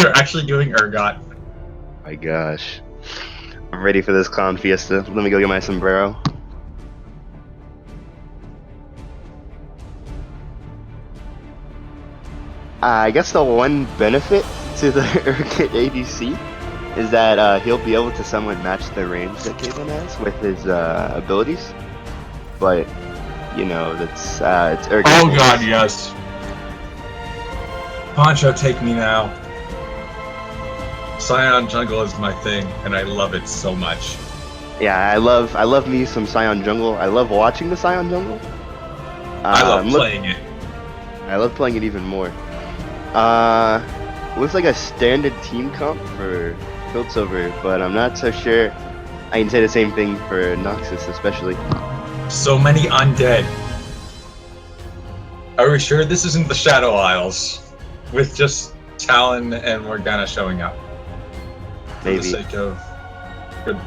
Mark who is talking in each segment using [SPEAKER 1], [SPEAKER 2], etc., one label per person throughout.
[SPEAKER 1] They're actually doing Urgot.
[SPEAKER 2] My gosh. I'm ready for this clown fiesta. Let me go get my sombrero. I guess the one benefit to the Urgot ADC is that he'll be able to somewhat match the range that Caitlyn has with his abilities. But, you know, it's Urgot.
[SPEAKER 1] Oh god, yes. Poncho, take me now. Scion Jungle is my thing, and I love it so much.
[SPEAKER 2] Yeah, I love me some Scion Jungle. I love watching the Scion Jungle.
[SPEAKER 1] I love playing it.
[SPEAKER 2] I love playing it even more. Looks like a standard team comp for Piltover, but I'm not so sure I can say the same thing for Noxus, especially.
[SPEAKER 1] So many undead. Are we sure this isn't the Shadow Isles? With just Talon and Morgana showing up?
[SPEAKER 2] Maybe.
[SPEAKER 1] For the sake of good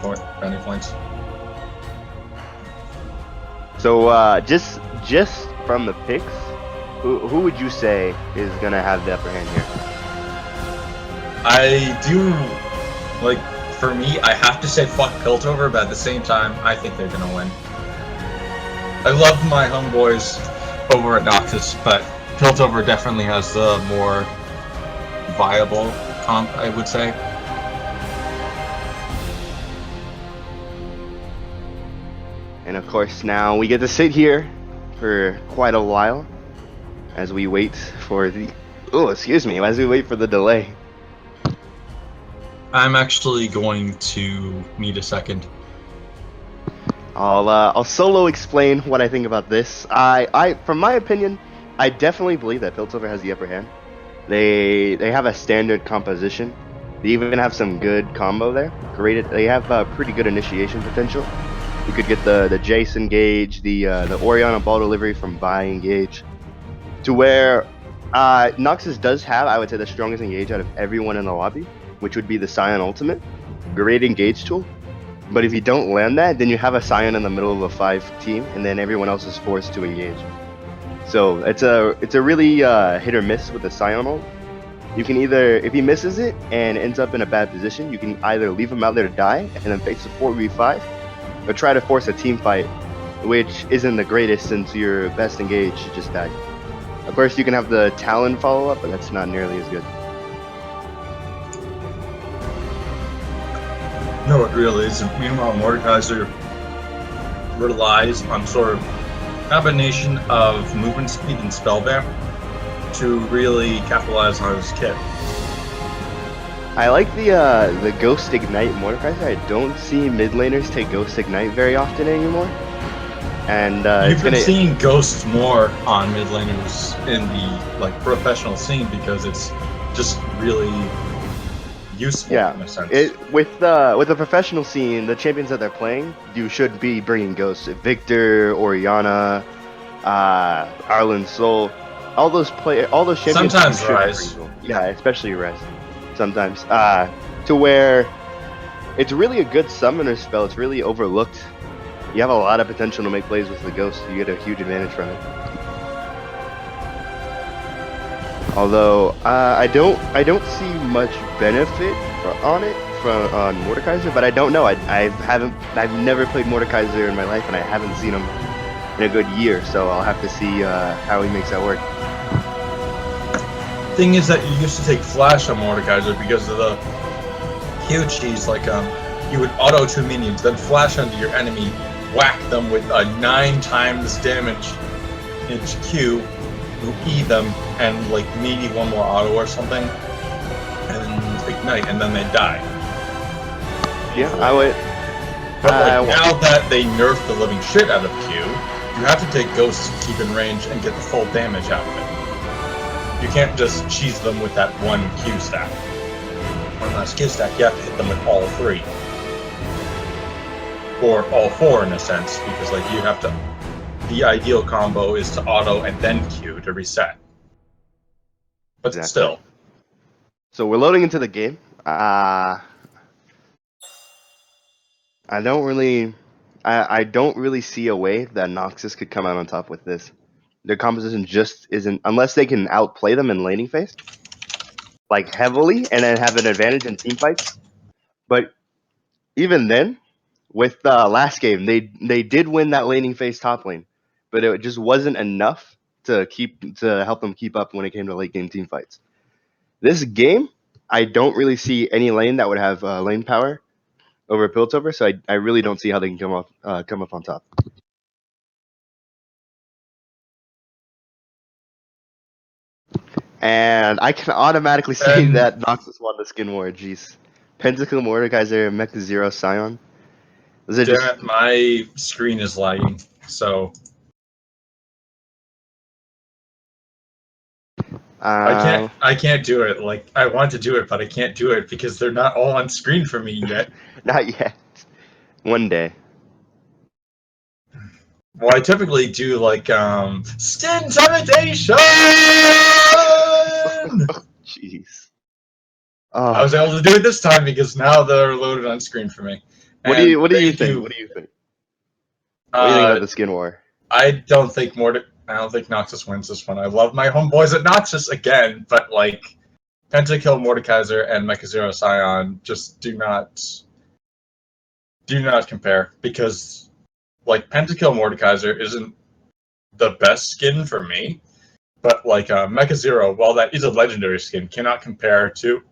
[SPEAKER 1] bounty points.
[SPEAKER 2] So, just from the picks, who would you say is gonna have the upper hand here?
[SPEAKER 1] I do, like, for me, I have to say fuck Piltover, but at the same time, I think they're gonna win. I love my homeboys over at Noxus, but Piltover definitely has the more viable comp, I would say.
[SPEAKER 2] And of course, now we get to sit here for quite a while as we wait for the as we wait for the delay.
[SPEAKER 1] I'm actually going to need a second.
[SPEAKER 2] I'll solo explain what I think about this. From my opinion, I definitely believe that Piltover has the upper hand. They have a standard composition. They even have some good combo there. They have pretty good initiation potential. You could get the Jace engage, the Orianna ball delivery from Vi engage, to where Noxus does have, I would say, the strongest engage out of everyone in the lobby, which would be the Scion ultimate. Great engage tool. But if you don't land that, then you have a Scion in the middle of a 5 team, and then everyone else is forced to engage. So it's a really hit or miss with the Scion ult. You can either, if he misses it and ends up in a bad position, you can either leave him out there to die and then face a 4v5, or try to force a team fight, which isn't the greatest since your best engage just died. Of course, you can have the Talon follow up, but that's not nearly as good.
[SPEAKER 1] No, it really is. Meanwhile, Mordekaiser relies on sort of combination of movement speed and spell vamp to really capitalize on his kit.
[SPEAKER 2] I like the Ghost Ignite Mordekaiser. I don't see mid laners take Ghost Ignite very often anymore. And
[SPEAKER 1] you've been seeing ghosts more on mid laners in the professional scene because it's just really useful in a sense.
[SPEAKER 2] With the professional scene, the champions that they're playing, you should be bringing ghosts. Victor, Orianna, Arlen Sol, all those champions.
[SPEAKER 1] Sometimes Rise.
[SPEAKER 2] Yeah, especially Rise. Sometimes. To where it's really a good summoner spell. It's really overlooked. You have a lot of potential to make plays with the ghost. You get a huge advantage from it. Although I don't see much benefit on Mordekaiser, but I don't know. I've never played Mordekaiser in my life, and I haven't seen him in a good year. So I'll have to see how he makes that work.
[SPEAKER 1] Thing is that you used to take flash on Mordekaiser because of the huge cheese. You would auto 2 minions, then flash onto your enemy, whack them with a 9 times damage Q. E them and maybe one more auto or something, and ignite, and then they die.
[SPEAKER 2] Yeah, I would.
[SPEAKER 1] But now that they nerfed the living shit out of Q, you have to take ghosts to keep in range and get the full damage out of it. You can't just cheese them with that one Q stack. One last Q stack, you have to hit them with all 3. Or all 4 in a sense, because you have to. The ideal combo is to auto and then Q to reset. But exactly. Still.
[SPEAKER 2] So we're loading into the game. I don't really see a way that Noxus could come out on top with this. Their composition just isn't, unless they can outplay them in laning phase. like heavily and then have an advantage in team fights. But even then, with the last game, they did win that laning phase top lane, but it just wasn't enough to help them keep up when it came to late game team fights. This game, I don't really see any lane that would have lane power over Piltover, so I really don't see how they can come up on top. And I can automatically say
[SPEAKER 1] And
[SPEAKER 2] that Noxus won the skin war. Jeez, Pentakill, Mordekaiser, Mecha Zero, Scion. Is it
[SPEAKER 1] damn
[SPEAKER 2] just?
[SPEAKER 1] it, my screen is lagging. So
[SPEAKER 2] Uh,
[SPEAKER 1] I can't do it. Like I want to do it, but I can't do it because they're not all on screen for me yet.
[SPEAKER 2] not yet. One day.
[SPEAKER 1] Well, I typically do like stintimidation.
[SPEAKER 2] Jeez.
[SPEAKER 1] I
[SPEAKER 2] Oh,
[SPEAKER 1] was able to do it this time because now they're loaded on screen for me.
[SPEAKER 2] what do you
[SPEAKER 1] And
[SPEAKER 2] what do you
[SPEAKER 1] thank
[SPEAKER 2] think?
[SPEAKER 1] you.
[SPEAKER 2] What do you think? What do you think about the skin war?
[SPEAKER 1] I don't think Noxus wins this one. I love my homeboys at Noxus again, but like Pentakill, Mordekaiser, and Mechazero Scion just do not compare because like Pentakill Mordekaiser isn't the best skin for me, but like Mechazero, while that is a legendary skin, cannot compare to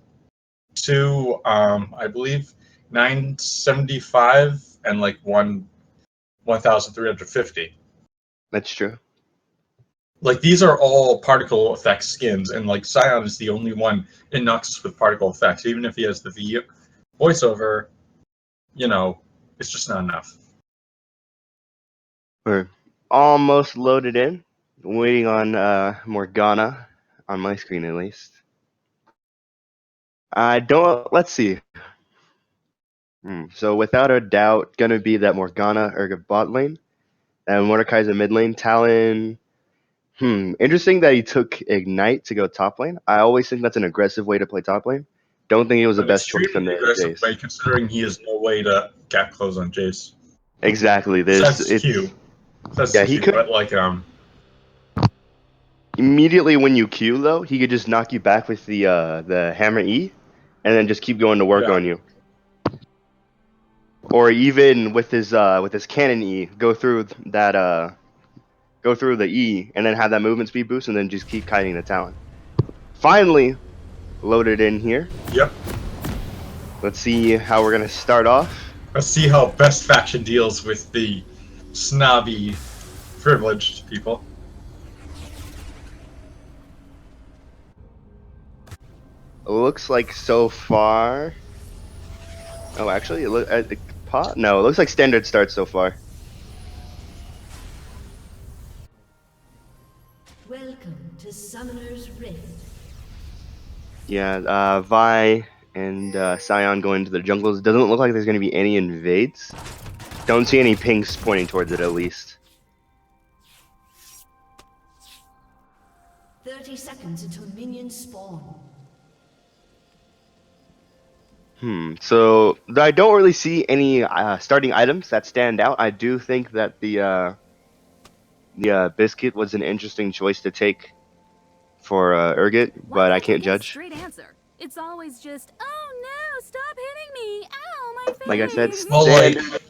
[SPEAKER 1] I believe 975 and like 1350.
[SPEAKER 2] That's true.
[SPEAKER 1] Like these are all particle effect skins, and like Scion is the only one in Noxus with particle effects. Even if he has the voiceover, you know, it's just not enough.
[SPEAKER 2] We're almost loaded in. Waiting on Morgana on my screen at least. I don't. Let's see. So without a doubt, gonna be that Morgana Urga bot lane and Mordekaiser mid lane. Talon. Interesting that he took Ignite to go top lane. I always think that's an aggressive way to play top lane. Don't think it was the
[SPEAKER 1] An
[SPEAKER 2] best choice
[SPEAKER 1] extremely
[SPEAKER 2] from the
[SPEAKER 1] aggressive
[SPEAKER 2] Jace.
[SPEAKER 1] way, considering he has no way to gap close on Jace.
[SPEAKER 2] Exactly.
[SPEAKER 1] That's Q. That's
[SPEAKER 2] Yeah, he
[SPEAKER 1] Q.
[SPEAKER 2] could
[SPEAKER 1] But like
[SPEAKER 2] immediately when you Q though, he could just knock you back with the hammer E, and then just keep going to work
[SPEAKER 1] yeah.
[SPEAKER 2] on you. Or even with his cannon E, go through the E, and then have that movement speed boost, and then just keep kiting the talent. Finally, loaded in here.
[SPEAKER 1] Yep.
[SPEAKER 2] Let's see how we're gonna start off.
[SPEAKER 1] Let's see how best faction deals with the snobby, privileged people.
[SPEAKER 2] Looks like so far. Oh, actually, no, it looks like standard starts so far.
[SPEAKER 3] Welcome to Summoner's Rift.
[SPEAKER 2] Yeah, Vi and Scion going into the jungles. Doesn't look like there's going to be any invades. Don't see any pings pointing towards it, at least.
[SPEAKER 3] 30 seconds until minions spawn.
[SPEAKER 2] So I don't really see any starting items that stand out. I do think that the biscuit was an interesting choice to take for Urgot, but I can't judge.
[SPEAKER 4] Straight answer. It's always just, oh no, stop hitting me! Ow, my face!
[SPEAKER 2] Like I said,
[SPEAKER 1] Well, like
[SPEAKER 2] standard.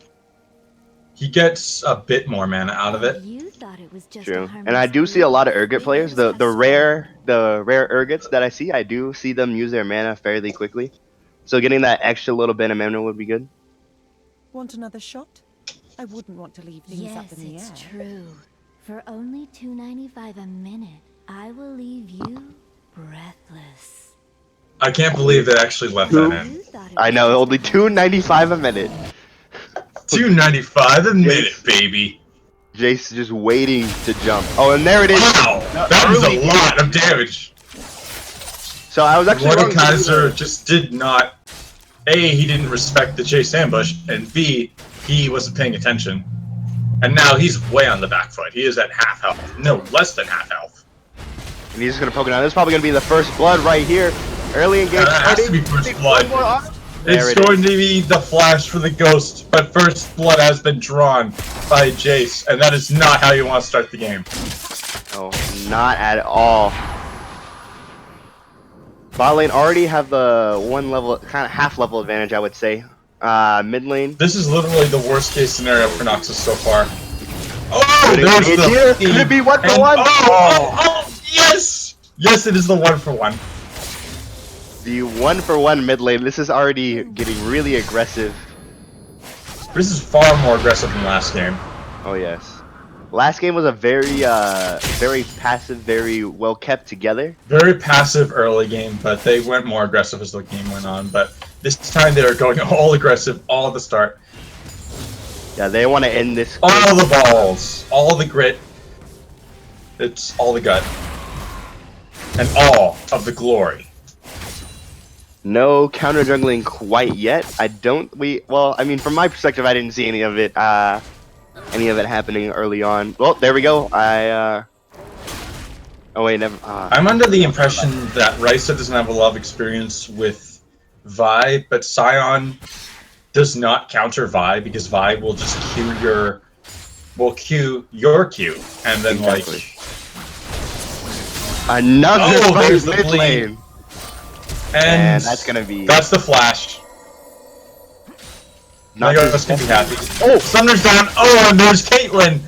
[SPEAKER 1] he gets a bit more mana out of it.
[SPEAKER 4] You thought it was just
[SPEAKER 2] True, and I do see a lot of Urgot players. The rare Urgots that I see, I do see them use their mana fairly quickly. So getting that extra little bit of mana would be good.
[SPEAKER 5] Want another shot? I wouldn't want to leave things up
[SPEAKER 4] Yes,
[SPEAKER 5] in the air.
[SPEAKER 4] it's true. For only $2.95 a minute, I will leave you breathless.
[SPEAKER 1] I can't believe they actually left that in.
[SPEAKER 4] You thought it
[SPEAKER 2] I
[SPEAKER 4] was
[SPEAKER 2] know,
[SPEAKER 4] just
[SPEAKER 2] only $2.95 a minute.
[SPEAKER 1] $2.95 a minute, baby.
[SPEAKER 2] Jace just waiting to jump. Oh, and there it is.
[SPEAKER 1] Wow, that was a lot of damage.
[SPEAKER 2] So I was actually wrong.
[SPEAKER 1] Mordekaiser just did not. A, he didn't respect the chase ambush, and B, he wasn't paying attention. And now he's way on the back foot. He is at half health. No, less than half health.
[SPEAKER 2] And he's just gonna poke it out. This is probably gonna be the first blood right here. Early in game.
[SPEAKER 1] That has to be first blood. It's going to be the flash for the ghost, but first blood has been drawn by Jace, and that is not how you want to start the game.
[SPEAKER 2] No, not at all. Bot lane already have the one level, kind of half level advantage, I would say. Mid lane.
[SPEAKER 1] This is literally the worst case scenario for Noxus so far. Oh,
[SPEAKER 2] Could it
[SPEAKER 1] there's
[SPEAKER 2] be
[SPEAKER 1] the
[SPEAKER 2] here?
[SPEAKER 1] feed.
[SPEAKER 2] Could it be 1 for
[SPEAKER 1] And-
[SPEAKER 2] 1?
[SPEAKER 1] Oh, yes! Yes, it is the 1 for 1.
[SPEAKER 2] The 1 for 1 mid lane. This is already getting really aggressive.
[SPEAKER 1] This is far more aggressive than last game.
[SPEAKER 2] Oh yes. Last game was a very passive, very well kept together.
[SPEAKER 1] Very passive early game, but they went more aggressive as the game went on. But this time they were going all aggressive, all at the start.
[SPEAKER 2] Yeah, they want to end this.
[SPEAKER 1] All the balls, all the grit. It's all the gut. And all of the glory.
[SPEAKER 2] No counter jungling quite yet. Well, I mean, from my perspective, I didn't see any of it happening early on. Well, there we go. Oh wait, never.
[SPEAKER 1] I'm under the impression that Risa doesn't have a lot of experience with Vi, but Sion does not counter Vi because Vi will just Q your Q, and then
[SPEAKER 2] Exactly. Another
[SPEAKER 1] there's the
[SPEAKER 2] mid
[SPEAKER 1] bleed.
[SPEAKER 2] lane.
[SPEAKER 1] And
[SPEAKER 2] that's gonna be.
[SPEAKER 1] That's the flash. Noxus can be happy.
[SPEAKER 2] Oh,
[SPEAKER 1] Summoner's down. Oh, and there's Caitlyn.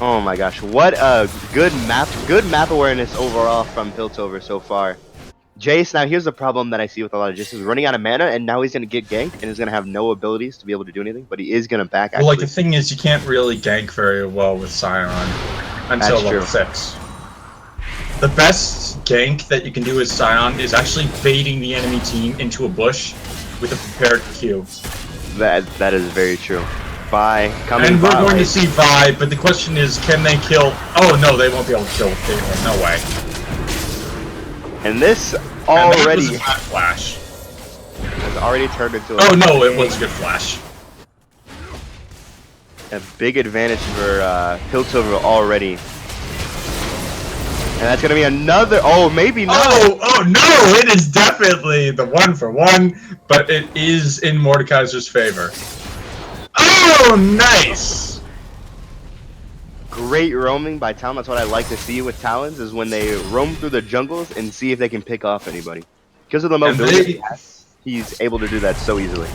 [SPEAKER 2] Oh my gosh, what a good map awareness overall from Piltover so far. Jace, now here's the problem that I see with a lot of Jace, he's running out of mana and now he's going to get ganked and he's going to have no abilities to be able to do anything, but he is going to back actually.
[SPEAKER 1] Well, like the thing is, you can't really gank very well with Sion until
[SPEAKER 2] That's
[SPEAKER 1] level
[SPEAKER 2] true.
[SPEAKER 1] 6. The best gank that you can do with Sion is actually baiting the enemy team into a bush with a prepared Q.
[SPEAKER 2] That is very true. Coming
[SPEAKER 1] and we're
[SPEAKER 2] bot
[SPEAKER 1] going
[SPEAKER 2] lane.
[SPEAKER 1] to see Vi, but the question is, can they kill? Oh no, they won't be able to kill Caitlyn. No way.
[SPEAKER 2] And this
[SPEAKER 1] And that
[SPEAKER 2] already
[SPEAKER 1] was a bad flash.
[SPEAKER 2] has already turned into
[SPEAKER 1] Oh no, it was a good flash.
[SPEAKER 2] a big advantage for Piltover already. And that's going to be another. Oh, maybe not.
[SPEAKER 1] Oh no, it is definitely the 1 for 1, but it is in Mordekaiser's favor. Oh, nice!
[SPEAKER 2] Great roaming by Talon. That's what I like to see with Talons, is when they roam through the jungles and see if they can pick off anybody. Because of the
[SPEAKER 1] And
[SPEAKER 2] mobility
[SPEAKER 1] they-
[SPEAKER 2] he has, he's able to do that so easily.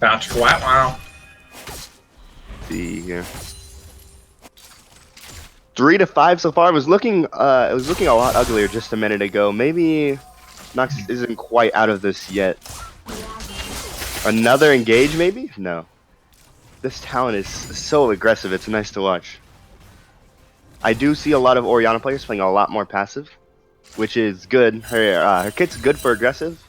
[SPEAKER 1] Bounce wow.
[SPEAKER 2] Let's see here. 3 to 5 so far. It was looking a lot uglier just a minute ago. Maybe Noxus isn't quite out of this yet. Another engage, maybe? No. This Talon is so aggressive. It's nice to watch. I do see a lot of Orianna players playing a lot more passive, which is good. Her kit's good for aggressive,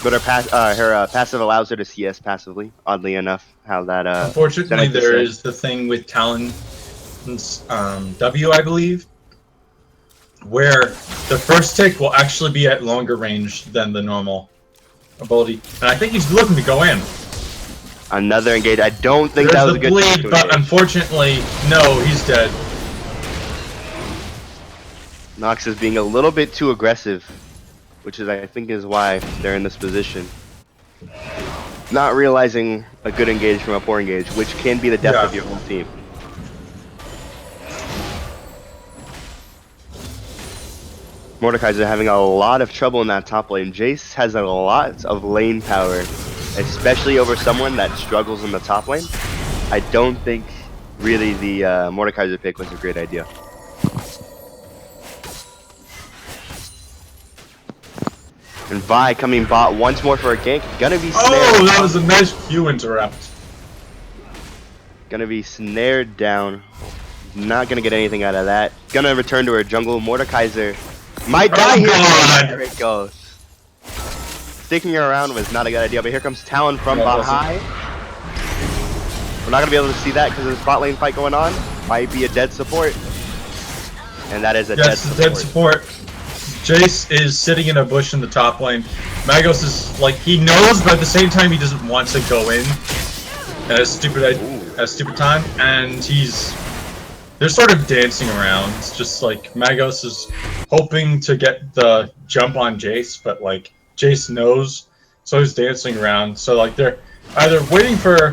[SPEAKER 2] but her passive allows her to CS passively. Oddly enough, how that.
[SPEAKER 1] Unfortunately, there is the thing with Talon's W, I believe, where the first tick will actually be at longer range than the normal ability, and I think he's looking to go in.
[SPEAKER 2] Another engage. I don't think that was a good
[SPEAKER 1] bleed,
[SPEAKER 2] time to
[SPEAKER 1] but
[SPEAKER 2] engage.
[SPEAKER 1] unfortunately, no, he's dead.
[SPEAKER 2] Nox is being a little bit too aggressive, which is I think is why they're in this position. Not realizing a good engage from a poor engage, which can be the death of your whole team. Mordekaiser having a lot of trouble in that top lane. Jace has a lot of lane power, especially over someone that struggles in the top lane. I don't think really the Mordekaiser pick was a great idea. And Vi coming bot once more for a gank. Gonna be snared.
[SPEAKER 1] Oh, that was a nice Q interrupt.
[SPEAKER 2] Gonna be snared down. Not gonna get anything out of that. Gonna return to her jungle. Mordekaiser might die here.
[SPEAKER 1] God.
[SPEAKER 2] There it goes. Sticking her around was not a good idea, but here comes Talon from behind. We're not gonna be able to see that because there's a bot lane fight going on. Might be a dead support. And that is a dead support.
[SPEAKER 1] Dead support. Jace is sitting in a bush in the top lane. Magos is like, he knows, but at the same time he doesn't want to go in at a stupid time, and they're sort of dancing around. It's just like Magos is hoping to get the jump on Jace, but like Jace knows, so he's dancing around. So like they're either waiting for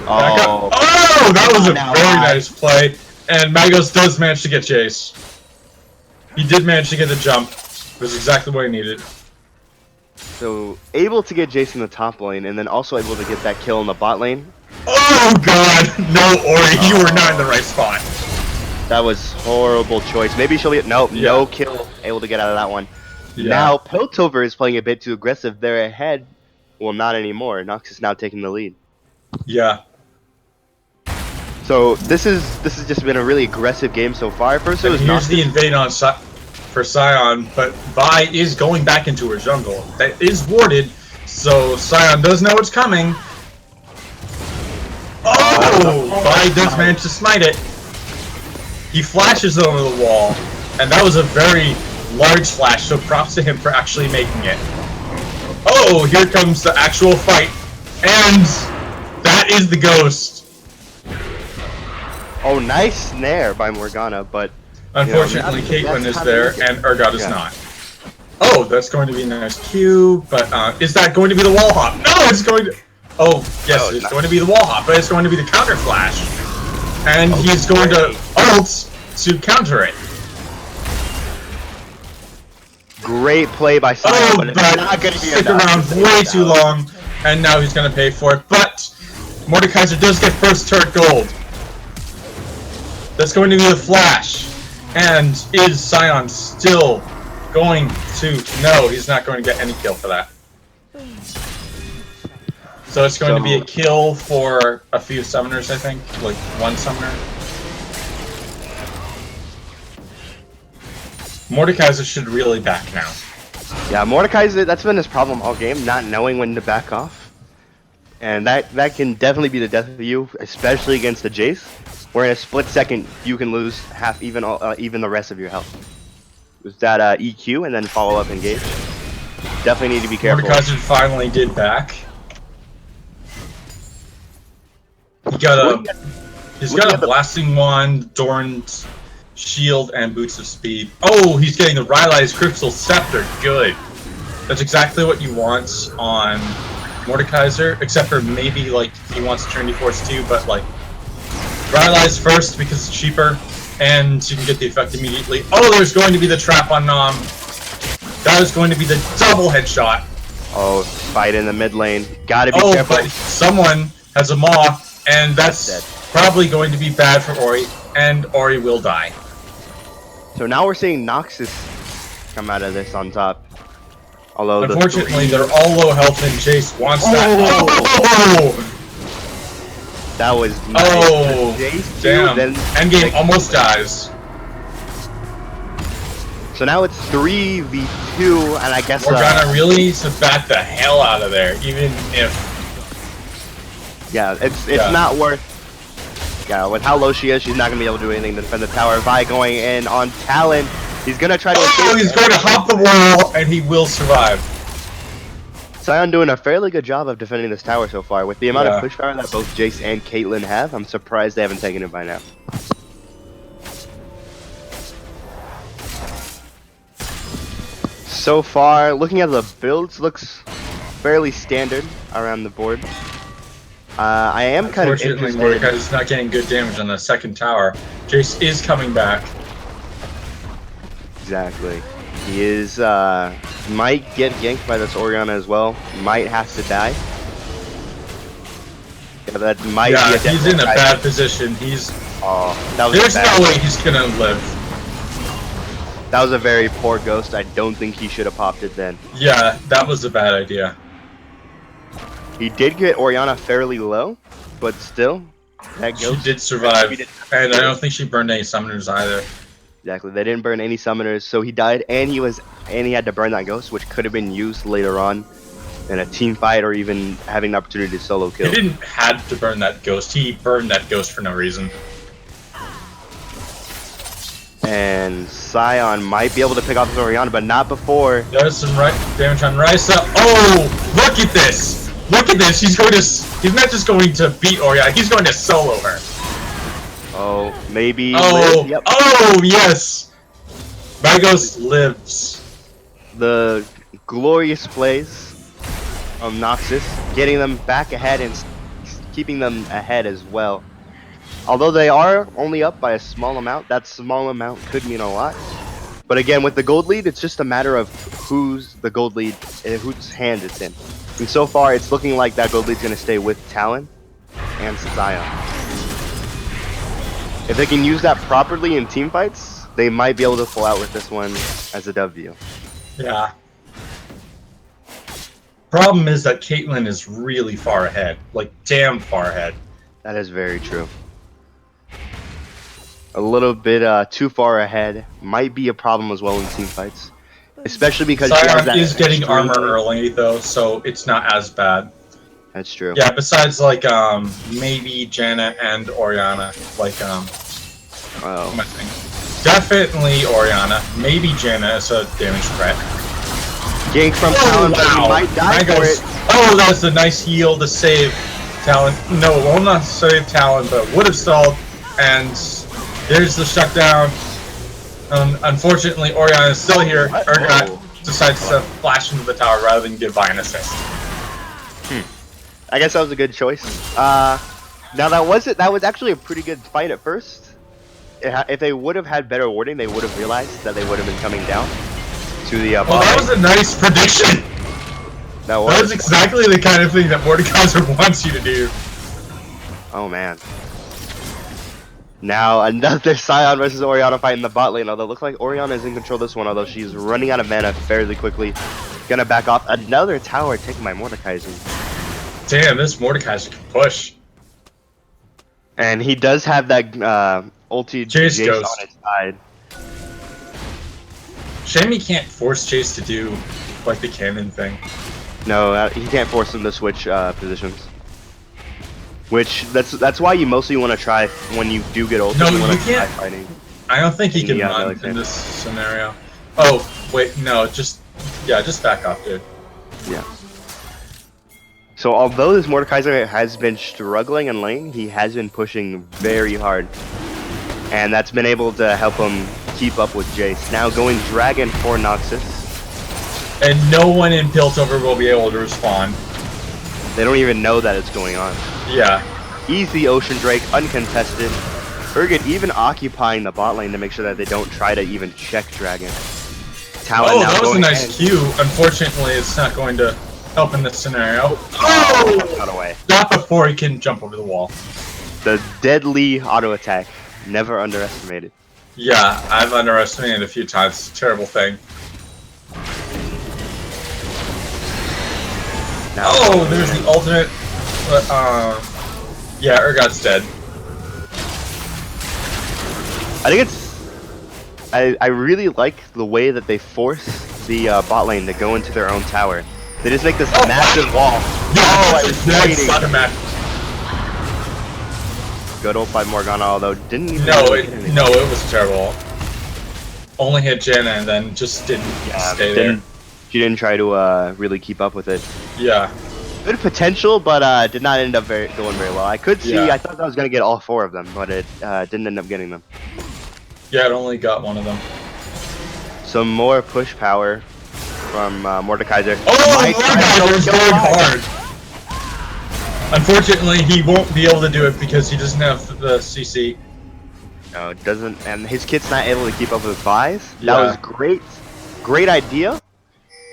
[SPEAKER 1] backup. Oh, that was a very nice play. And Magos does manage to get Jace. He did manage to get the jump. It was exactly what he needed.
[SPEAKER 2] So able to get Jace in the top lane, and then also able to get that kill in the bot lane.
[SPEAKER 1] Oh god! No, Ori, you were not in the right spot.
[SPEAKER 2] That was horrible choice. Maybe she'll get no kill. Able to get out of that one.
[SPEAKER 1] Yeah.
[SPEAKER 2] Now Piltover is playing a bit too aggressive. They're ahead. Well, not anymore. Noxus now taking the lead.
[SPEAKER 1] Yeah.
[SPEAKER 2] So this is just been a really aggressive game so far. First it
[SPEAKER 1] And
[SPEAKER 2] was
[SPEAKER 1] here's
[SPEAKER 2] Noxus.
[SPEAKER 1] the invade on for Sion, but Vi is going back into her jungle. That is warded, so Sion does know it's coming. Oh! Vi does manage to smite it. He flashes it over the wall, and that was a very large flash, so props to him for actually making it. Oh, here comes the actual fight, and that is the ghost.
[SPEAKER 2] Oh, nice snare by Morgana, but
[SPEAKER 1] Unfortunately,
[SPEAKER 2] not the
[SPEAKER 1] Caitlyn
[SPEAKER 2] best
[SPEAKER 1] is there,
[SPEAKER 2] time to
[SPEAKER 1] and Urgot is
[SPEAKER 2] Yeah.
[SPEAKER 1] not. Oh, that's going to be a nice Q, but is that going to be the wall hop? No, it's going to... Oh, yes,
[SPEAKER 2] Oh,
[SPEAKER 1] it's
[SPEAKER 2] nice.
[SPEAKER 1] going to be the wall hop, but it's going to be the counter flash. And he's going to ult to counter it.
[SPEAKER 2] Great play by Sion,
[SPEAKER 1] Oh,
[SPEAKER 2] but it's
[SPEAKER 1] but
[SPEAKER 2] not going to be
[SPEAKER 1] stick
[SPEAKER 2] enough.
[SPEAKER 1] around way too long, and now he's going to pay for it. But Mordekaiser does get first turret gold. That's going to be the flash. And is Sion still going to... No, he's not going to get any kill for that. So it's going to be a kill for a few summoners, I think. Like, one summoner. Mordekaiser should really back now.
[SPEAKER 2] Yeah, Mordekaiser, that's been his problem all game, not knowing when to back off. And that can definitely be the death of you, especially against the Jace, where in a split second you can lose half, even the rest of your health. Was that EQ and then follow up engage? Definitely need to be careful.
[SPEAKER 1] Mordekaiser finally did back. He got he's got a blasting wand, Doran's shield, and boots of speed. Oh, he's getting the Rylai's Crystal Scepter. Good. That's exactly what you want on Mordekaiser, except for maybe like he wants Trinity Force too, but like Rylai's first because it's cheaper and you can get the effect immediately. Oh, there's going to be the trap on Nom. That is going to be the double headshot.
[SPEAKER 2] Oh, fight in the mid lane. Gotta be
[SPEAKER 1] Oh,
[SPEAKER 2] careful.
[SPEAKER 1] but someone has a Maw, and that's probably going to be bad for Ori, and Ori will die.
[SPEAKER 2] So now we're seeing Noxus come out of this on top. Although
[SPEAKER 1] Unfortunately, they're all low health, and Jace wants that. Oh!
[SPEAKER 2] That was nice.
[SPEAKER 1] Oh,
[SPEAKER 2] Jace
[SPEAKER 1] damn.
[SPEAKER 2] then
[SPEAKER 1] Endgame almost dies.
[SPEAKER 2] So now it's 3v2, and I guess
[SPEAKER 1] Morgana really needs to back the hell out of there, even if...
[SPEAKER 2] yeah, it's not worth. Yeah, with how low she is, she's not gonna be able to do anything to defend the tower. Vi going in on Talon, he's gonna try to.
[SPEAKER 1] Oh, he's going to hop the wall, and he will survive.
[SPEAKER 2] Sion doing a fairly good job of defending this tower so far. With the amount of push power that both Jace and Caitlyn have, I'm surprised they haven't taken it by now. So far, looking at the builds, looks fairly standard around the board. I am kind of
[SPEAKER 1] Unfortunately,
[SPEAKER 2] interested.
[SPEAKER 1] Mordekaiser's not getting good damage on the second tower. Jace is coming back.
[SPEAKER 2] Exactly. He is, might get ganked by this Orianna as well. Might have to die. Yeah, that might be a
[SPEAKER 1] he's in a bad position. He's...
[SPEAKER 2] Oh, that was
[SPEAKER 1] There's
[SPEAKER 2] bad.
[SPEAKER 1] no way he's gonna live.
[SPEAKER 2] That was a very poor ghost. I don't think he should have popped it then.
[SPEAKER 1] Yeah, that was a bad idea.
[SPEAKER 2] He did get Orianna fairly low, but still, that
[SPEAKER 1] She
[SPEAKER 2] ghost...
[SPEAKER 1] did survive, and I don't think she burned any summoners either.
[SPEAKER 2] Exactly. They didn't burn any summoners, so he died, and he had to burn that ghost, which could have been used later on in a team fight or even having the opportunity to solo kill.
[SPEAKER 1] He didn't have to burn that ghost. He burned that ghost for no reason.
[SPEAKER 2] And Sion might be able to pick off Orianna, but not before.
[SPEAKER 1] Does some damage on Risa. Oh, look at this! Look at this! He's not just going to beat Orianna. He's going to solo her.
[SPEAKER 2] Oh, maybe.
[SPEAKER 1] Oh,
[SPEAKER 2] Liv? Yep.
[SPEAKER 1] oh yes! Magos lives.
[SPEAKER 2] The glorious plays of Noxus, getting them back ahead and keeping them ahead as well. Although they are only up by a small amount, that small amount could mean a lot. But again, with the gold lead, it's just a matter of who's the gold lead and whose hand it's in. And so far, it's looking like that gold lead's going to stay with Talon and Zion. If they can use that properly in team fights, they might be able to pull out with this one as a W.
[SPEAKER 1] Yeah. Problem is that Caitlyn is really far ahead. Like, damn far ahead.
[SPEAKER 2] That is very true. A little bit too far ahead might be a problem as well in team fights. Especially because she has
[SPEAKER 1] Zion
[SPEAKER 2] that
[SPEAKER 1] is getting
[SPEAKER 2] extreme-
[SPEAKER 1] armor early, though, so it's not as bad.
[SPEAKER 2] That's true.
[SPEAKER 1] Yeah, besides, like, maybe Janna and Orianna. Like, what am I thinking? Definitely Orianna. Maybe Janna is a damage threat.
[SPEAKER 2] Gank from Talon, but he might die
[SPEAKER 1] That
[SPEAKER 2] for
[SPEAKER 1] goes-
[SPEAKER 2] it.
[SPEAKER 1] Oh, that's a nice heal to save Talon. No, it will not save Talon, but would have stalled. And there's the shutdown. Unfortunately, Orianna is still here. Urgot decides to flash into the tower rather than give Vi an assist.
[SPEAKER 2] I guess that was a good choice. Now that was actually a pretty good fight at first. If they would have had better warding, they would have realized that they would have been coming down to the
[SPEAKER 1] Oh,
[SPEAKER 2] bot
[SPEAKER 1] that
[SPEAKER 2] lane.
[SPEAKER 1] was a nice prediction.
[SPEAKER 2] That
[SPEAKER 1] That was exactly the kind of thing that Mordekaiser wants you to do.
[SPEAKER 2] Oh man. Now another Sion versus Orianna fight in the bot lane. Although it looks like Orianna is in control of this one, although she's running out of mana fairly quickly. Gonna back off. Another tower taken by Mordekaiser.
[SPEAKER 1] Damn, this Mordekaiser can push.
[SPEAKER 2] And he does have that ulti
[SPEAKER 1] Chase
[SPEAKER 2] Jace
[SPEAKER 1] Ghost.
[SPEAKER 2] on his side.
[SPEAKER 1] Shame he can't force Chase to do, like, the cannon thing.
[SPEAKER 2] No, he can't force him to switch positions. Which that's why you mostly want to try when you do get ulti.
[SPEAKER 1] No,
[SPEAKER 2] you want
[SPEAKER 1] you
[SPEAKER 2] to try
[SPEAKER 1] can't.
[SPEAKER 2] fighting.
[SPEAKER 1] I don't think he can
[SPEAKER 2] Yeah,
[SPEAKER 1] run
[SPEAKER 2] melee
[SPEAKER 1] in
[SPEAKER 2] can't.
[SPEAKER 1] this scenario. Oh, wait, no, just back off, dude.
[SPEAKER 2] Yeah. So although this Mordekaiser has been struggling in lane, he has been pushing very hard. And that's been able to help him keep up with Jace. Now going Dragon for Noxus.
[SPEAKER 1] And no one in Piltover will be able to respond.
[SPEAKER 2] They don't even know that it's going on.
[SPEAKER 1] Yeah.
[SPEAKER 2] Easy Ocean Drake, uncontested. Urgot even occupying the bot lane to make sure that they don't try to even check Dragon. Talon
[SPEAKER 1] Oh,
[SPEAKER 2] now
[SPEAKER 1] that was a
[SPEAKER 2] going
[SPEAKER 1] nice
[SPEAKER 2] in.
[SPEAKER 1] Q. Unfortunately, it's not going to help in this scenario.
[SPEAKER 2] Oh! Got away.
[SPEAKER 1] Not before he can jump over the wall.
[SPEAKER 2] The deadly auto attack. Never underestimated.
[SPEAKER 1] Yeah, I've underestimated it a few times. It's a terrible thing.
[SPEAKER 2] Now,
[SPEAKER 1] Oh, there's the ultimate. But, yeah, Urgot's dead.
[SPEAKER 2] I think it's. I really like the way that they force the bot lane to go into their own tower. They just make this massive wall.
[SPEAKER 1] Oh,
[SPEAKER 2] I was waiting. Good ult by Morgana, although didn't even.
[SPEAKER 1] No,
[SPEAKER 2] really
[SPEAKER 1] it
[SPEAKER 2] hit anything.
[SPEAKER 1] was a terrible ult. Only hit Janna and then just didn't stay there.
[SPEAKER 2] She didn't try to really keep up with it.
[SPEAKER 1] Yeah.
[SPEAKER 2] Good potential, but did not end up going very well. I could see.
[SPEAKER 1] Yeah.
[SPEAKER 2] I thought I was gonna get all four of them, but it didn't end up getting them.
[SPEAKER 1] Yeah, it only got one of them.
[SPEAKER 2] Some more push power from Mordekaiser.
[SPEAKER 1] Oh,
[SPEAKER 2] Might try to
[SPEAKER 1] Mordekaiser's
[SPEAKER 2] kill
[SPEAKER 1] going
[SPEAKER 2] Vi.
[SPEAKER 1] hard. Unfortunately, he won't be able to do it because he doesn't have the CC.
[SPEAKER 2] No, it doesn't, and his kid's not able to keep up with Vi's. That
[SPEAKER 1] Yeah.
[SPEAKER 2] was great idea,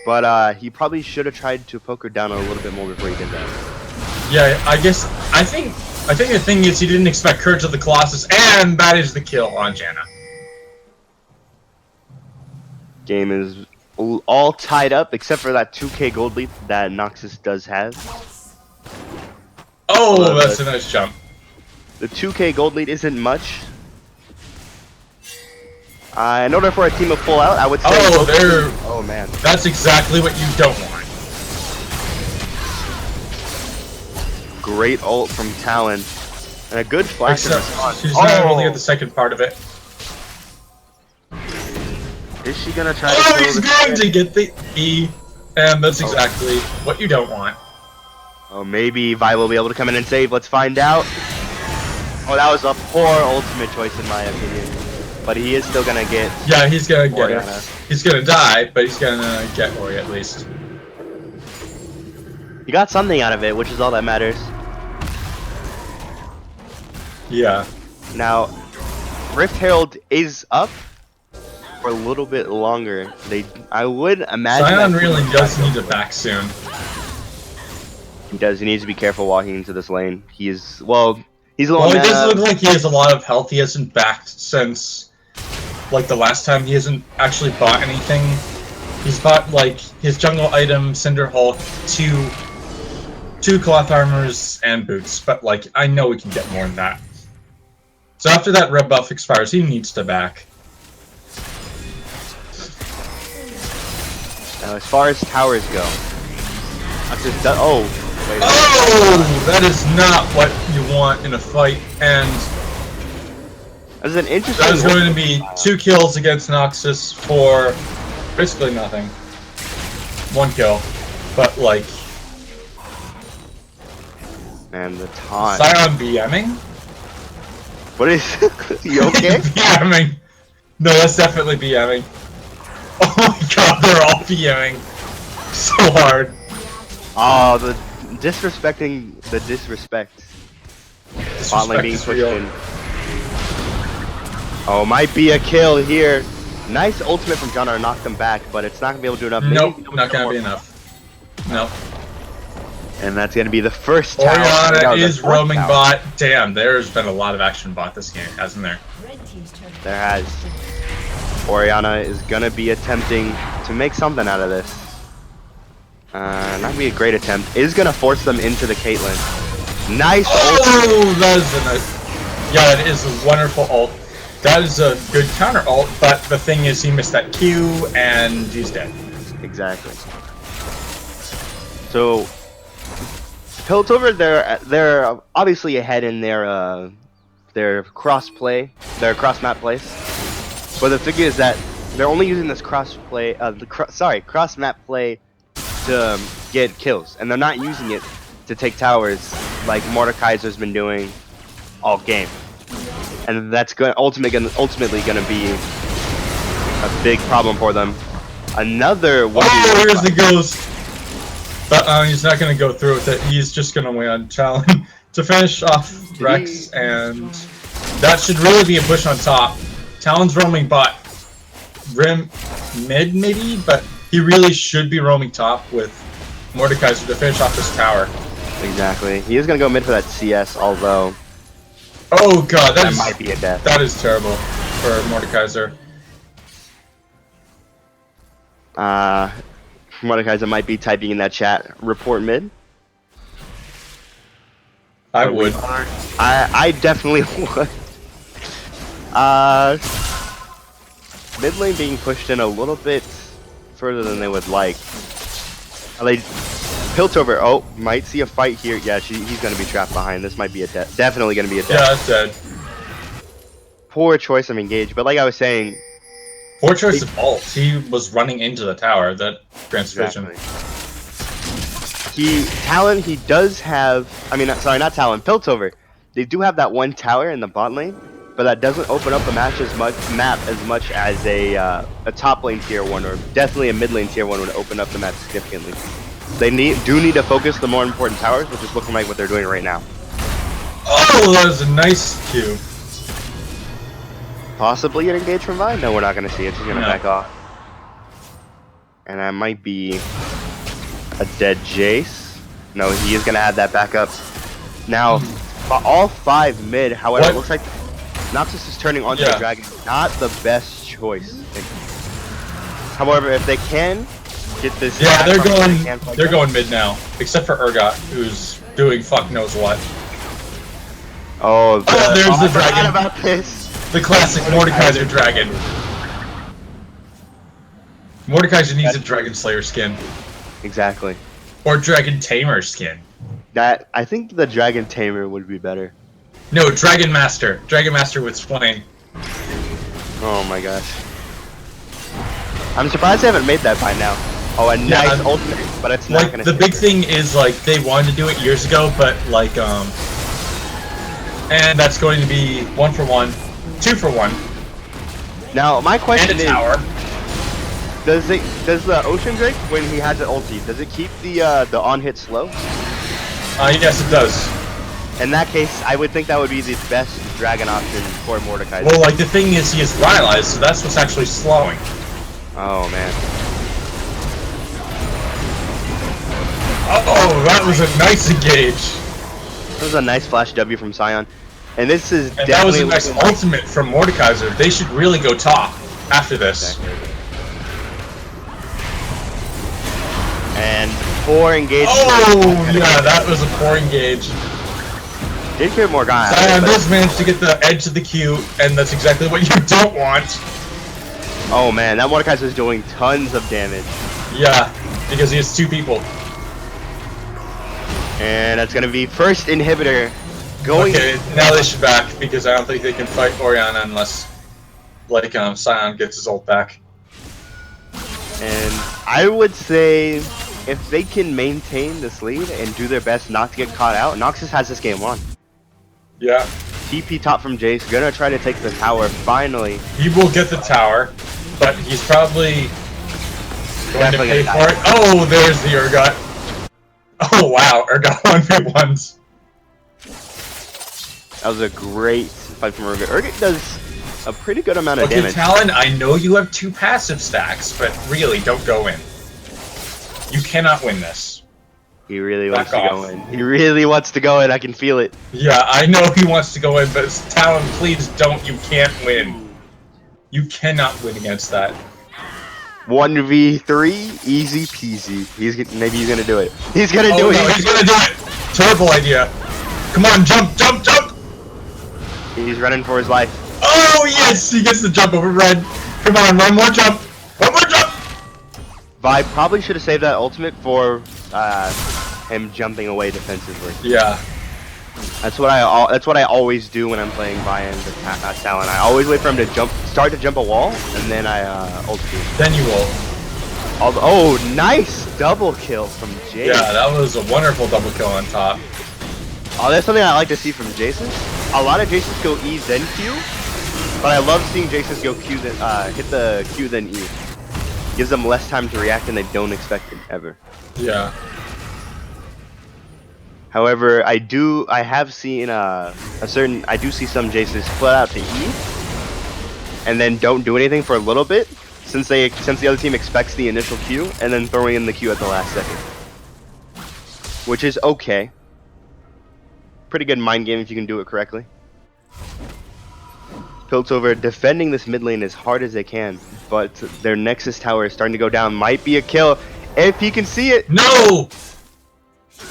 [SPEAKER 2] but he probably should have tried to poke her down a little bit more before he did that.
[SPEAKER 1] Yeah, I think the thing is he didn't expect Courage of the Colossus, and that is the kill on Janna.
[SPEAKER 2] Game is all tied up except for that 2k gold lead that Noxus does have.
[SPEAKER 1] Oh, that's a nice jump.
[SPEAKER 2] The 2k gold lead isn't much. In order for a team to pull out, I would say. Oh man.
[SPEAKER 1] That's exactly what you don't want.
[SPEAKER 2] Great ult from Talon. And a good flash in
[SPEAKER 1] Except
[SPEAKER 2] response.
[SPEAKER 1] she's not really at the second part of it.
[SPEAKER 2] Is she gonna try to
[SPEAKER 1] Oh,
[SPEAKER 2] kill
[SPEAKER 1] he's
[SPEAKER 2] the
[SPEAKER 1] going
[SPEAKER 2] kid?
[SPEAKER 1] to get the E, and that's exactly what you don't want.
[SPEAKER 2] Oh, maybe Vi will be able to come in and save. Let's find out. Oh, that was a poor ultimate choice in my opinion. But he is still gonna get.
[SPEAKER 1] Yeah, he's gonna get
[SPEAKER 2] Orianna.
[SPEAKER 1] her. He's gonna die, but he's gonna get Ori at least.
[SPEAKER 2] He got something out of it, which is all that matters.
[SPEAKER 1] Yeah.
[SPEAKER 2] Now, Rift Herald is up for a little bit longer. I would imagine.
[SPEAKER 1] Sion
[SPEAKER 2] that
[SPEAKER 1] really does need it back soon.
[SPEAKER 2] He does. He needs to be careful walking into this lane. He's a little
[SPEAKER 1] Well, it does
[SPEAKER 2] meta.
[SPEAKER 1] look like he has a lot of health. He hasn't backed since, like, the last time. He hasn't actually bought anything. He's bought, like, his jungle item, Cinder Hulk, two cloth armors, and boots. But, like, I know we can get more than that. So after that red buff expires, he needs to back.
[SPEAKER 2] Now, as far as towers go,
[SPEAKER 1] Oh, that is not what you want in a fight, and
[SPEAKER 2] that's an interesting.
[SPEAKER 1] that is going to be 2 kills against Noxus for basically nothing. 1 kill, but like,
[SPEAKER 2] Man, the taunt.
[SPEAKER 1] Sion BMing?
[SPEAKER 2] What is? You okay?
[SPEAKER 1] BMing. No, that's definitely BMing. Oh my god, they're all BMing so hard.
[SPEAKER 2] Oh, the disrespecting the disrespect. Bot lane being
[SPEAKER 1] is
[SPEAKER 2] pushed
[SPEAKER 1] real.
[SPEAKER 2] in. Oh, might be a kill here. Nice ultimate from John to knock them back, but it's not gonna be able to do enough.
[SPEAKER 1] Nope,
[SPEAKER 2] Maybe
[SPEAKER 1] not gonna be enough. Nope.
[SPEAKER 2] And that's gonna be the first tower.
[SPEAKER 1] Oriana
[SPEAKER 2] the
[SPEAKER 1] is
[SPEAKER 2] fourth
[SPEAKER 1] roaming
[SPEAKER 2] tower.
[SPEAKER 1] bot. Damn, there's been a lot of action bot this game, hasn't there?
[SPEAKER 3] Red team's turret.
[SPEAKER 2] There has. Oriana is gonna be attempting to make something out of this. Not gonna be a great attempt. Is gonna force them into the Caitlyn. Nice ult.
[SPEAKER 1] Oh, that is a nice. Yeah, it is a wonderful ult. That is a good counter ult, but the thing is, he missed that Q and he's dead.
[SPEAKER 2] Exactly. So, Piltover, they're obviously ahead in their cross map plays. But the thing is that they're only using this cross map play to get kills, and they're not using it to take towers like Mordekaiser's been doing all game. And that's ultimately going to be a big problem for them. Another one.
[SPEAKER 1] Oh, here's the ghost. But he's not going to go through with it. He's just going to win on Talon to finish off Rex, and that should really be a push on top. Talon's roaming bot. Rim mid maybe, but he really should be roaming top with Mordekaiser to finish off this tower.
[SPEAKER 2] Exactly. He is going to go mid for that CS, although
[SPEAKER 1] Oh god,
[SPEAKER 2] that might be a death.
[SPEAKER 1] That is terrible for Mordekaiser.
[SPEAKER 2] Mordekaiser might be typing in that chat, report mid.
[SPEAKER 1] I would.
[SPEAKER 2] I definitely would. Mid lane being pushed in a little bit further than they would like. Piltover, oh, might see a fight here. Yeah, he's going to be trapped behind. This might be a death. Definitely going to be a death.
[SPEAKER 1] Yeah, that's dead.
[SPEAKER 2] Poor choice of engage, but like I was saying...
[SPEAKER 1] Poor choice of ult. He was running into the tower. That grants vision.
[SPEAKER 2] Talon, he does have... I mean, sorry, not Talon. Piltover. They do have that one tower in the bot lane, but that doesn't open up the map as much as a top lane tier 1, or definitely a mid lane tier 1 would open up the map significantly. They do need to focus the more important towers, which is looking like what they're doing right now.
[SPEAKER 1] Oh, that was a nice Q.
[SPEAKER 2] Possibly an engage from Vine? No, we're not going to see it. She's going to back off. And that might be a dead Jace. No, he is going to have that backup. Now, all 5 mid, however, it looks like Noxus is turning onto the dragon. Not the best choice. However, if they can get this...
[SPEAKER 1] Yeah, they're going mid now. Except for Urgot, who's doing fuck knows what.
[SPEAKER 2] Oh,
[SPEAKER 1] there's the dragon.
[SPEAKER 2] I forgot about this.
[SPEAKER 1] The classic Mordekaiser dragon. Mordekaiser needs a Dragon Slayer skin.
[SPEAKER 2] Exactly.
[SPEAKER 1] Or Dragon Tamer skin.
[SPEAKER 2] I think the Dragon Tamer would be better.
[SPEAKER 1] No, Dragon Master. Dragon Master with Swain.
[SPEAKER 2] Oh my gosh. I'm surprised they haven't made that by now. Oh, a nice ultimate, but it's not gonna.
[SPEAKER 1] The big thing is, like, they wanted to do it years ago, but like and that's going to be 1 for 1, 2 for 1.
[SPEAKER 2] Now my question
[SPEAKER 1] and a tower.
[SPEAKER 2] Does the Ocean Drake, when he has an ulti, does it keep the on hit slow?
[SPEAKER 1] Yes, it does.
[SPEAKER 2] In that case, I would think that would be the best dragon option for Mordecai.
[SPEAKER 1] Well, like the thing is, he is rivalized, so that's what's actually slowing.
[SPEAKER 2] Oh man.
[SPEAKER 1] Oh, that was a nice engage.
[SPEAKER 2] That was a nice flash W from Scion. And this is
[SPEAKER 1] And that was
[SPEAKER 2] definitely
[SPEAKER 1] a nice ultimate from Mordekaiser. They should really go top after this.
[SPEAKER 2] And 4 engage.
[SPEAKER 1] Oh, yeah, that was a 4 engage.
[SPEAKER 2] Did kill Morgana.
[SPEAKER 1] Scion does manage to get the edge of the Q, and that's exactly what you don't want.
[SPEAKER 2] Oh man, that Mordekaiser is doing tons of damage.
[SPEAKER 1] Yeah, because he has 2 people.
[SPEAKER 2] And that's gonna be first inhibitor going.
[SPEAKER 1] Okay, now they should back, because I don't think they can fight Orianna unless, like, Scion gets his ult back.
[SPEAKER 2] And I would say if they can maintain this lead and do their best not to get caught out, Noxus has this game won.
[SPEAKER 1] Yeah.
[SPEAKER 2] TP top from Jace, gonna try to take the tower finally.
[SPEAKER 1] He will get the tower, but he's probably going to
[SPEAKER 2] Definitely
[SPEAKER 1] pay
[SPEAKER 2] gonna
[SPEAKER 1] for it. Oh, there's the Urgot. Oh, wow, Urgot 1v1s.
[SPEAKER 2] That was a great fight from Urgot. Urgot does a pretty good amount of
[SPEAKER 1] Okay,
[SPEAKER 2] damage.
[SPEAKER 1] Talon, I know you have 2 passive stacks, but really, don't go in. You cannot win this.
[SPEAKER 2] He really
[SPEAKER 1] Back
[SPEAKER 2] wants to go
[SPEAKER 1] off.
[SPEAKER 2] in. He really wants to go in, I can feel it.
[SPEAKER 1] Yeah, I know he wants to go in, but Talon, please don't. You can't win. You cannot win against that.
[SPEAKER 2] 1v3, easy peasy. Maybe he's gonna do it. He's gonna do
[SPEAKER 1] Oh,
[SPEAKER 2] it.
[SPEAKER 1] no, he's gonna do it! Terrible idea. Come on, jump, jump, jump!
[SPEAKER 2] He's running for his life.
[SPEAKER 1] Oh, yes! He gets the jump over red. Come on, one more jump! One more jump!
[SPEAKER 2] Vi probably should have saved that ultimate for him jumping away defensively.
[SPEAKER 1] Yeah.
[SPEAKER 2] That's what I always do when I'm playing Vi and Talon. I always wait for him to start to jump a wall, and then I ult him.
[SPEAKER 1] Then you will.
[SPEAKER 2] Oh, nice double kill from Jace.
[SPEAKER 1] Yeah, that was a wonderful double kill on top.
[SPEAKER 2] Oh, that's something I like to see from Jason. A lot of Jasons go E then Q, but I love seeing Jasons go Q then hit the Q then E. Gives them less time to react, and they don't expect it ever.
[SPEAKER 1] Yeah.
[SPEAKER 2] However, I have seen I do see some Jasons split out to E, and then don't do anything for a little bit, since the other team expects the initial Q, and then throwing in the Q at the last second, which is okay. Pretty good mind game if you can do it correctly. Piltover defending this mid lane as hard as they can, but their Nexus tower is starting to go down. Might be a kill if he can see it.
[SPEAKER 1] No!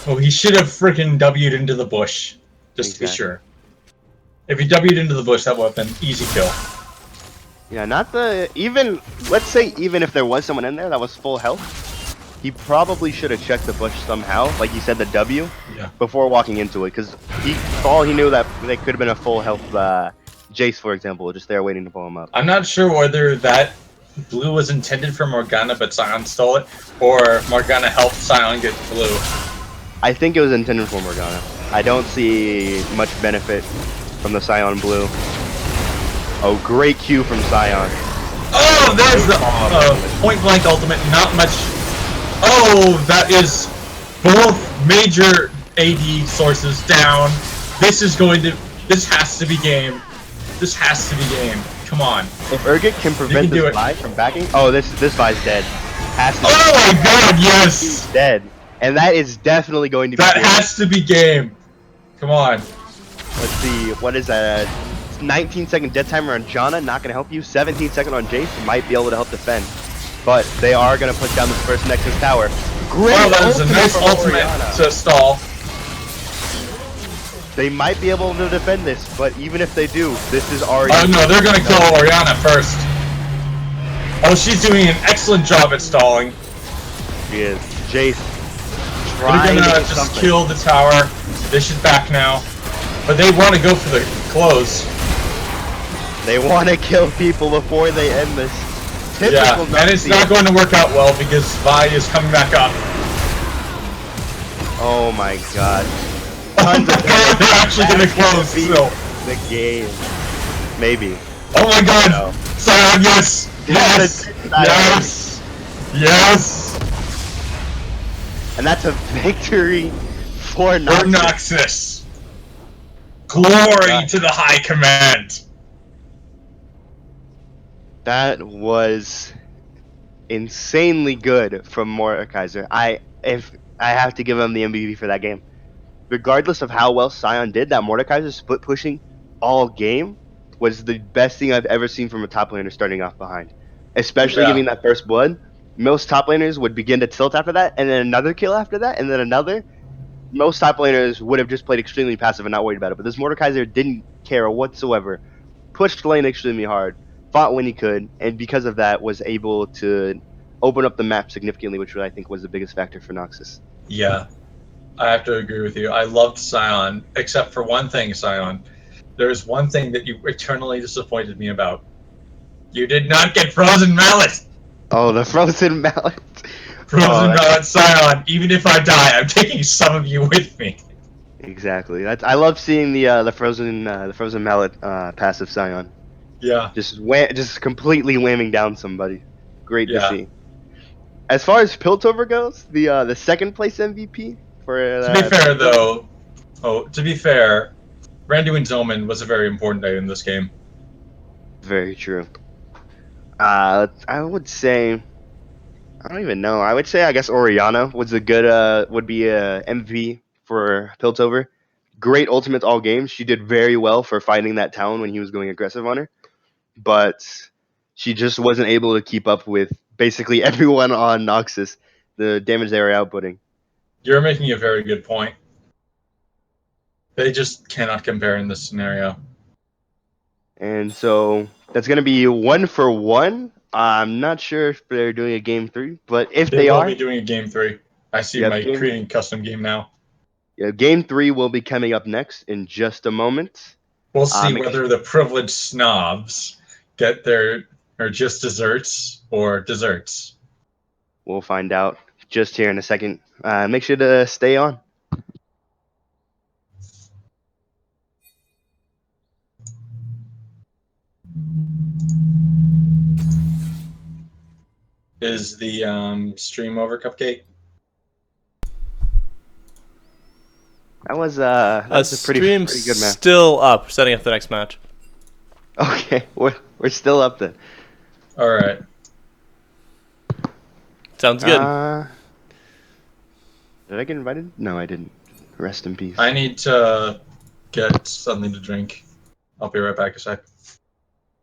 [SPEAKER 1] Oh, he should have freaking W'd into the bush, just to be sure. If he W'd into the bush, that would have been easy kill.
[SPEAKER 2] Yeah, let's say even if there was someone in there that was full health, he probably should have checked the bush somehow, like you said, the W, before walking into it, because he knew that they could have been a full health Jace, for example, just there waiting to pull him up.
[SPEAKER 1] I'm not sure whether that blue was intended for Morgana, but Scion stole it, or Morgana helped Scion get blue.
[SPEAKER 2] I think it was intended for Morgana. I don't see much benefit from the Scion blue. Oh, great Q from Scion.
[SPEAKER 1] Oh, there's the point blank ultimate. Not much. Oh, that is both major AD sources down. This has to be game. This has to be game. Come on.
[SPEAKER 2] If Urgot can prevent this Vi from backing, oh, this Vi's dead. Has to be.
[SPEAKER 1] Oh my God, yes.
[SPEAKER 2] He's dead, and that is definitely going to be.
[SPEAKER 1] That has to be game. Come on.
[SPEAKER 2] Let's see. What is that? 19-second dead timer on Janna, not going to help you. 17-second on Jace, might be able to help defend. But they are going to push down this first Nexus tower. Great!
[SPEAKER 1] Wow, that was a nice ultimate to stall.
[SPEAKER 2] They might be able to defend this, but even if they do, this is already...
[SPEAKER 1] Oh no, they're going to kill Orianna first. Oh, she's doing an excellent job at stalling.
[SPEAKER 2] She is. Jace
[SPEAKER 1] They're
[SPEAKER 2] trying
[SPEAKER 1] going
[SPEAKER 2] to
[SPEAKER 1] to
[SPEAKER 2] get
[SPEAKER 1] just
[SPEAKER 2] something.
[SPEAKER 1] kill the tower. They should back now. But they want to go for the close.
[SPEAKER 2] They want to kill people before they end this.
[SPEAKER 1] Yeah, and it's not going to work out well because Vi is coming back up.
[SPEAKER 2] Oh my God.
[SPEAKER 1] They're actually going to close still.
[SPEAKER 2] The game. Maybe.
[SPEAKER 1] Oh my God!
[SPEAKER 2] No.
[SPEAKER 1] Scion, yes! Yes! Yes! Yes!
[SPEAKER 2] And that's a victory for
[SPEAKER 1] For
[SPEAKER 2] Noxus.
[SPEAKER 1] Noxus. Glory to the High Command!
[SPEAKER 2] That was insanely good from Mordekaiser. If I have to give him the MVP for that game. Regardless of how well Sion did, that Mordekaiser split pushing all game was the best thing I've ever seen from a top laner starting off behind. Especially
[SPEAKER 1] Yeah.
[SPEAKER 2] giving that first blood. Most top laners would begin to tilt after that, and then another kill after that, and then another. Most top laners would have just played extremely passive and not worried about it. But this Mordekaiser didn't care whatsoever. Pushed lane extremely hard, fought when he could, and because of that was able to open up the map significantly, which I think was the biggest factor for Noxus.
[SPEAKER 1] Yeah, I have to agree with you. I loved Sion, except for one thing, Sion. There's one thing that you eternally disappointed me about. You did not get Frozen Mallet!
[SPEAKER 2] Oh, the frozen mallet. Oh,
[SPEAKER 1] Frozen
[SPEAKER 2] that's
[SPEAKER 1] Mallet Sion, even if I die, I'm taking some of you with me.
[SPEAKER 2] exactly. I love seeing the frozen mallet passive Scion.
[SPEAKER 1] Yeah,
[SPEAKER 2] Just completely whamming down somebody. Great to
[SPEAKER 1] yeah.
[SPEAKER 2] see. As far as Piltover goes, the second place MVP for
[SPEAKER 1] To be fair,
[SPEAKER 2] Piltover.
[SPEAKER 1] to be fair, Randuin's Omen was a very important item in this game.
[SPEAKER 2] Very true. I would say I don't even know. I would say I guess Oriana was a good would be a MVP for Piltover. Great ultimates all games. She did very well for fighting that town when he was going aggressive on her, but she just wasn't able to keep up with basically everyone on Noxus. The damage they were outputting.
[SPEAKER 1] You're making a very good point. They just cannot compare in this scenario.
[SPEAKER 2] And so that's going to be 1-for-1. I'm not sure if they're doing a game 3, but if
[SPEAKER 1] They
[SPEAKER 2] they
[SPEAKER 1] will be
[SPEAKER 2] are,
[SPEAKER 1] doing a game 3. I see
[SPEAKER 2] yep,
[SPEAKER 1] my creating custom game now.
[SPEAKER 2] game 3 will be coming up next in just a moment.
[SPEAKER 1] We'll see
[SPEAKER 2] Make
[SPEAKER 1] whether the privileged snobs get their or just desserts or desserts.
[SPEAKER 2] We'll find out just here in a second. Make sure to stay on.
[SPEAKER 1] Is the stream over, Cupcake?
[SPEAKER 2] That was a
[SPEAKER 6] Stream's
[SPEAKER 2] pretty good match.
[SPEAKER 6] still up, setting up the next match.
[SPEAKER 2] Okay, we're still up then.
[SPEAKER 1] All right.
[SPEAKER 6] Sounds good.
[SPEAKER 2] Did I get invited? No, I didn't. Rest in peace.
[SPEAKER 1] I need to get something to drink. I'll be right back a sec.